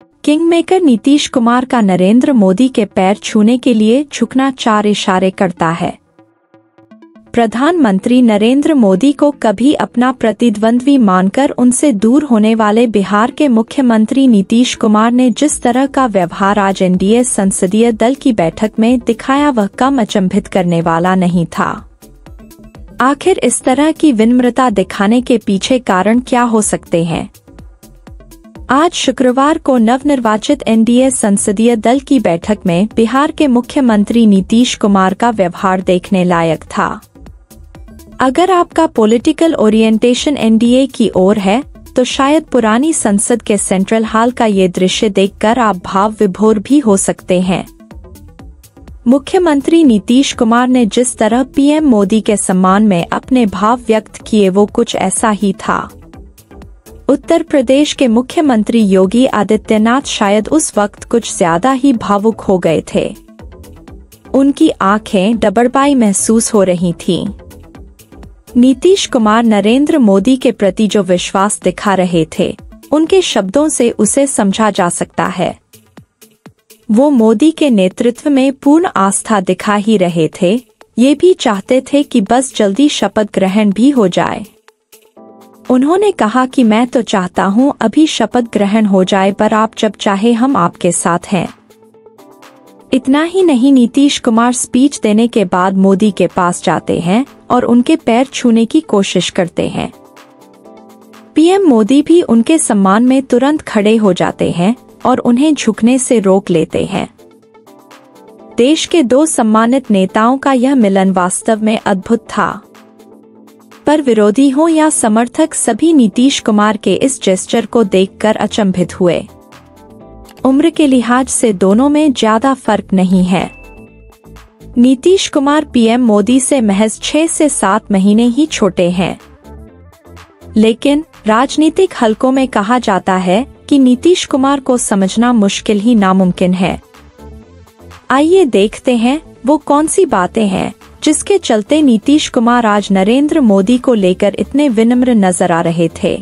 Kingmaker Nitish Kumar का नरेंद्र मोदी के पैर छूने के लिए झुकना 4 इशारे करता है। प्रधानमंत्री नरेंद्र मोदी को कभी अपना प्रतिद्वंद्वी मानकर उनसे दूर होने वाले बिहार के मुख्यमंत्री नीतीश कुमार ने जिस तरह का व्यवहार आज एनडीए संसदीय दल की बैठक में दिखाया वह कम अचंभित करने वाला नहीं था। आखिर इस तरह की विनम्रता दिखाने के पीछे कारण क्या हो सकते हैं? आज शुक्रवार को नवनिर्वाचित एनडीए संसदीय दल की बैठक में बिहार के मुख्यमंत्री नीतीश कुमार का व्यवहार देखने लायक था। अगर आपका पॉलिटिकल ओरिएंटेशन एनडीए की ओर है तो शायद पुरानी संसद के सेंट्रल हॉल का ये दृश्य देखकर आप भाव विभोर भी हो सकते हैं। मुख्यमंत्री नीतीश कुमार ने जिस तरह पीएम मोदी के सम्मान में अपने भाव व्यक्त किए वो कुछ ऐसा ही था। उत्तर प्रदेश के मुख्यमंत्री योगी आदित्यनाथ शायद उस वक्त कुछ ज्यादा ही भावुक हो गए थे। उनकी आंखें डबडबाई महसूस हो रही थीं। नीतीश कुमार नरेंद्र मोदी के प्रति जो विश्वास दिखा रहे थे, उनके शब्दों से उसे समझा जा सकता है। वो मोदी के नेतृत्व में पूर्ण आस्था दिखा ही रहे थे, ये भी चाहते थे कि बस जल्दी शपथ ग्रहण भी हो जाए। उन्होंने कहा कि मैं तो चाहता हूं अभी शपथ ग्रहण हो जाए, पर आप जब चाहे हम आपके साथ हैं। इतना ही नहीं, नीतीश कुमार स्पीच देने के बाद मोदी के पास जाते हैं और उनके पैर छूने की कोशिश करते हैं। पीएम मोदी भी उनके सम्मान में तुरंत खड़े हो जाते हैं और उन्हें झुकने से रोक लेते हैं। देश के 2 सम्मानित नेताओं का यह मिलन वास्तव में अद्भुत था। पर विरोधी हो या समर्थक, सभी नीतीश कुमार के इस जेस्चर को देखकर अचंभित हुए। उम्र के लिहाज से दोनों में ज्यादा फर्क नहीं है। नीतीश कुमार पीएम मोदी से महज 6 से 7 महीने ही छोटे हैं। लेकिन राजनीतिक हलकों में कहा जाता है कि नीतीश कुमार को समझना मुश्किल ही नामुमकिन है। आइए देखते हैं वो कौन सी बातें हैं जिसके चलते नीतीश कुमार आज नरेंद्र मोदी को लेकर इतने विनम्र नजर आ रहे थे।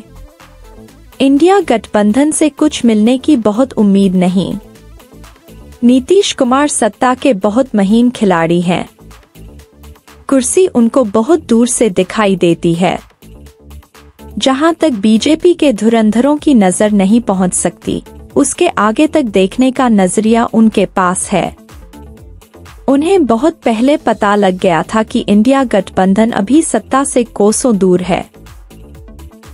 इंडिया गठबंधन से कुछ मिलने की बहुत उम्मीद नहीं। नीतीश कुमार सत्ता के बहुत महीन खिलाड़ी हैं। कुर्सी उनको बहुत दूर से दिखाई देती है। जहां तक बीजेपी के धुरंधरों की नजर नहीं पहुंच सकती, उसके आगे तक देखने का नजरिया उनके पास है। उन्हें बहुत पहले पता लग गया था कि इंडिया गठबंधन अभी सत्ता से कोसों दूर है।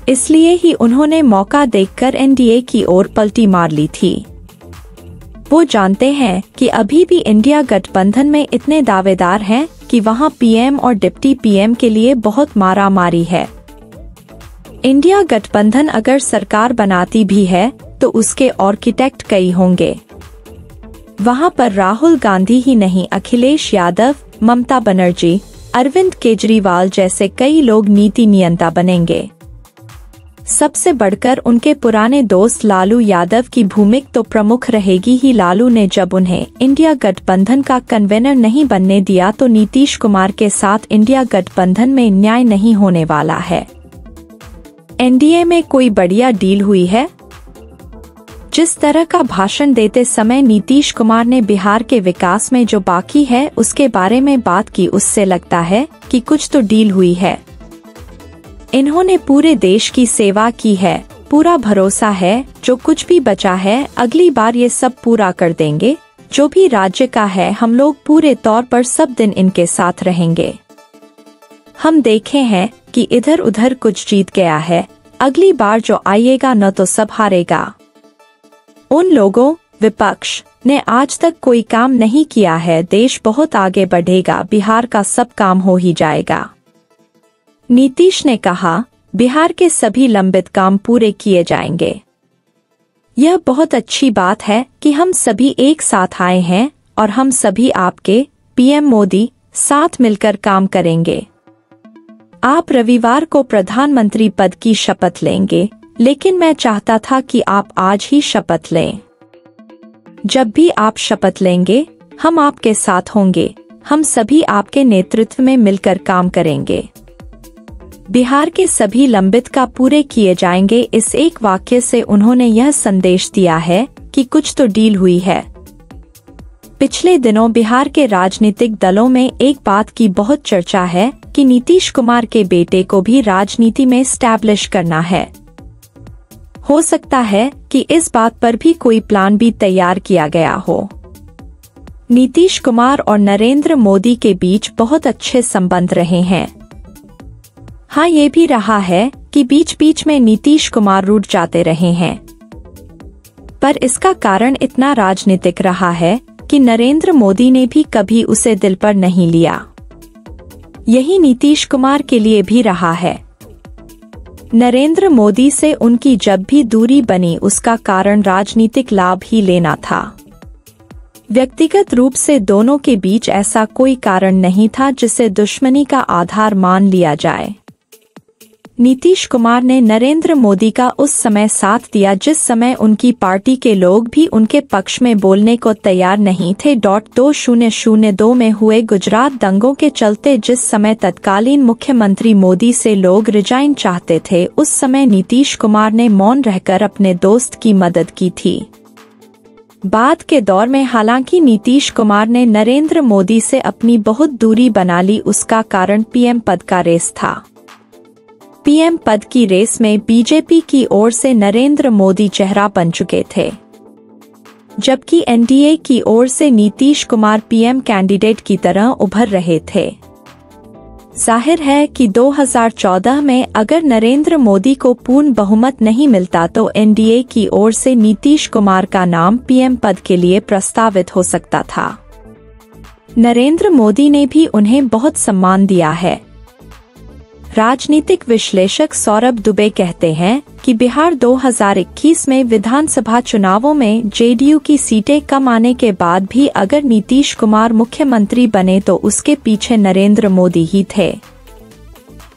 इसलिए ही उन्होंने मौका देखकर एनडीए की ओर पलटी मार ली थी। वो जानते हैं कि अभी भी इंडिया गठबंधन में इतने दावेदार हैं कि वहां पीएम और डिप्टी पीएम के लिए बहुत मारामारी है। इंडिया गठबंधन अगर सरकार बनाती भी है तो उसके आर्किटेक्ट कई होंगे। वहां पर राहुल गांधी ही नहीं, अखिलेश यादव, ममता बनर्जी, अरविंद केजरीवाल जैसे कई लोग नीति नियंता बनेंगे। सबसे बढ़कर उनके पुराने दोस्त लालू यादव की भूमिका तो प्रमुख रहेगी ही। लालू ने जब उन्हें इंडिया गठबंधन का कन्वेनर नहीं बनने दिया तो नीतीश कुमार के साथ इंडिया गठबंधन में न्याय नहीं होने वाला है। एनडीए में कोई बढ़िया डील हुई है? जिस तरह का भाषण देते समय नीतीश कुमार ने बिहार के विकास में जो बाकी है उसके बारे में बात की, उससे लगता है कि कुछ तो डील हुई है। इन्होंने पूरे देश की सेवा की है, पूरा भरोसा है जो कुछ भी बचा है अगली बार ये सब पूरा कर देंगे। जो भी राज्य का है हम लोग पूरे तौर पर सब दिन इनके साथ रहेंगे। हम देखे हैं कि इधर उधर कुछ जीत गया है, अगली बार जो आएगा न तो सब हारेगा। उन लोगों विपक्ष ने आज तक कोई काम नहीं किया है, देश बहुत आगे बढ़ेगा, बिहार का सब काम हो ही जाएगा। नीतीश ने कहा बिहार के सभी लंबित काम पूरे किए जाएंगे। यह बहुत अच्छी बात है कि हम सभी एक साथ आए हैं और हम सभी आपके पीएम मोदी साथ मिलकर काम करेंगे। आप रविवार को प्रधानमंत्री पद की शपथ लेंगे, लेकिन मैं चाहता था कि आप आज ही शपथ लें। जब भी आप शपथ लेंगे हम आपके साथ होंगे, हम सभी आपके नेतृत्व में मिलकर काम करेंगे। बिहार के सभी लंबित का पूरे किए जाएंगे। इस एक वाक्य से उन्होंने यह संदेश दिया है कि कुछ तो डील हुई है। पिछले दिनों बिहार के राजनीतिक दलों में एक बात की बहुत चर्चा है कि नीतीश कुमार के बेटे को भी राजनीति में स्टैब्लिश करना है। हो सकता है कि इस बात पर भी कोई प्लान भी तैयार किया गया हो। नीतीश कुमार और नरेंद्र मोदी के बीच बहुत अच्छे संबंध रहे हैं। हाँ, ये भी रहा है कि बीच बीच में नीतीश कुमार रूठ जाते रहे हैं, पर इसका कारण इतना राजनीतिक रहा है कि नरेंद्र मोदी ने भी कभी उसे दिल पर नहीं लिया। यही नीतीश कुमार के लिए भी रहा है। नरेंद्र मोदी से उनकी जब भी दूरी बनी उसका कारण राजनीतिक लाभ ही लेना था। व्यक्तिगत रूप से दोनों के बीच ऐसा कोई कारण नहीं था जिसे दुश्मनी का आधार मान लिया जाए। नीतीश कुमार ने नरेंद्र मोदी का उस समय साथ दिया जिस समय उनकी पार्टी के लोग भी उनके पक्ष में बोलने को तैयार नहीं थे। 2002 में हुए गुजरात दंगों के चलते जिस समय तत्कालीन मुख्यमंत्री मोदी से लोग रिजाइन चाहते थे, उस समय नीतीश कुमार ने मौन रहकर अपने दोस्त की मदद की थी। बाद के दौर में हालांकि नीतीश कुमार ने नरेंद्र मोदी से अपनी बहुत दूरी बना ली। उसका कारण पीएम पद का रेस था। पीएम पद की रेस में बीजेपी की ओर से नरेंद्र मोदी चेहरा बन चुके थे, जबकि एनडीए की ओर से नीतीश कुमार पीएम कैंडिडेट की तरह उभर रहे थे। जाहिर है कि 2014 में अगर नरेंद्र मोदी को पूर्ण बहुमत नहीं मिलता तो एनडीए की ओर से नीतीश कुमार का नाम पीएम पद के लिए प्रस्तावित हो सकता था। नरेंद्र मोदी ने भी उन्हें बहुत सम्मान दिया है। राजनीतिक विश्लेषक सौरभ दुबे कहते हैं कि बिहार 2021 में विधानसभा चुनावों में जेडीयू की सीटें कम आने के बाद भी अगर नीतीश कुमार मुख्यमंत्री बने तो उसके पीछे नरेंद्र मोदी ही थे।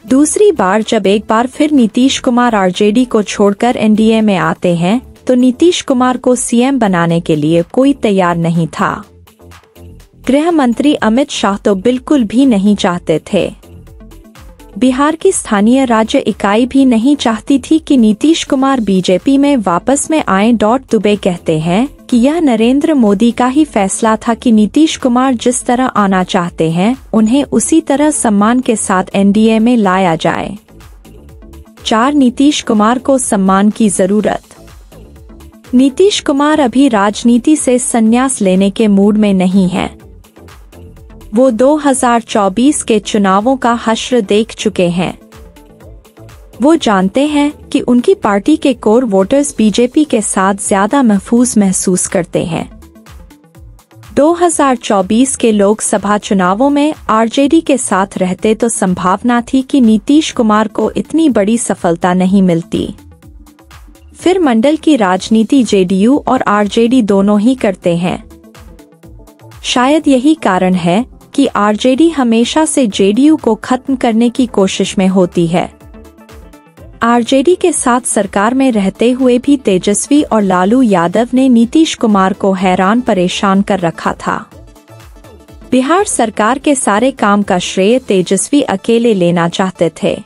दूसरी बार जब एक बार फिर नीतीश कुमार आरजेडी को छोड़कर एनडीए में आते हैं तो नीतीश कुमार को सीएम बनाने के लिए कोई तैयार नहीं था। गृह मंत्री अमित शाह तो बिल्कुल भी नहीं चाहते थे। बिहार की स्थानीय राज्य इकाई भी नहीं चाहती थी कि नीतीश कुमार बीजेपी में वापस में आएं। दुबे कहते हैं कि यह नरेंद्र मोदी का ही फैसला था कि नीतीश कुमार जिस तरह आना चाहते हैं उन्हें उसी तरह सम्मान के साथ एनडीए में लाया जाए। 4 नीतीश कुमार को सम्मान की जरूरत। नीतीश कुमार अभी राजनीति से संन्यास लेने के मूड में नहीं है। वो 2024 के चुनावों का हश्र देख चुके हैं। वो जानते हैं कि उनकी पार्टी के कोर वोटर्स बीजेपी के साथ ज्यादा महफूज महसूस करते हैं। 2024 के लोकसभा चुनावों में आरजेडी के साथ रहते तो संभावना थी कि नीतीश कुमार को इतनी बड़ी सफलता नहीं मिलती। फिर मंडल की राजनीति जेडीयू और आरजेडी दोनों ही करते हैं। शायद यही कारण है कि आरजेडी हमेशा से जेडीयू को खत्म करने की कोशिश में होती है। आरजेडी के साथ सरकार में रहते हुए भी तेजस्वी और लालू यादव ने नीतीश कुमार को हैरान परेशान कर रखा था। बिहार सरकार के सारे काम का श्रेय तेजस्वी अकेले लेना चाहते थे।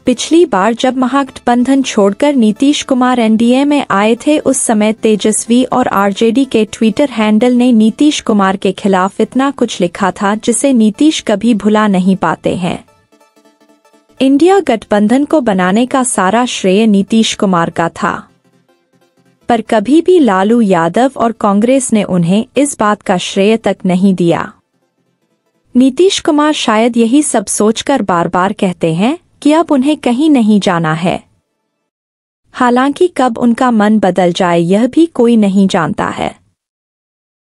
पिछली बार जब महागठबंधन छोड़कर नीतीश कुमार एनडीए में आए थे उस समय तेजस्वी और आरजेडी के ट्विटर हैंडल ने नीतीश कुमार के खिलाफ इतना कुछ लिखा था जिसे नीतीश कभी भुला नहीं पाते हैं। इंडिया गठबंधन को बनाने का सारा श्रेय नीतीश कुमार का था, पर कभी भी लालू यादव और कांग्रेस ने उन्हें इस बात का श्रेय तक नहीं दिया। नीतीश कुमार शायद यही सब सोचकर बार बार कहते हैं कि अब उन्हें कहीं नहीं जाना है। हालांकि कब उनका मन बदल जाए यह भी कोई नहीं जानता है।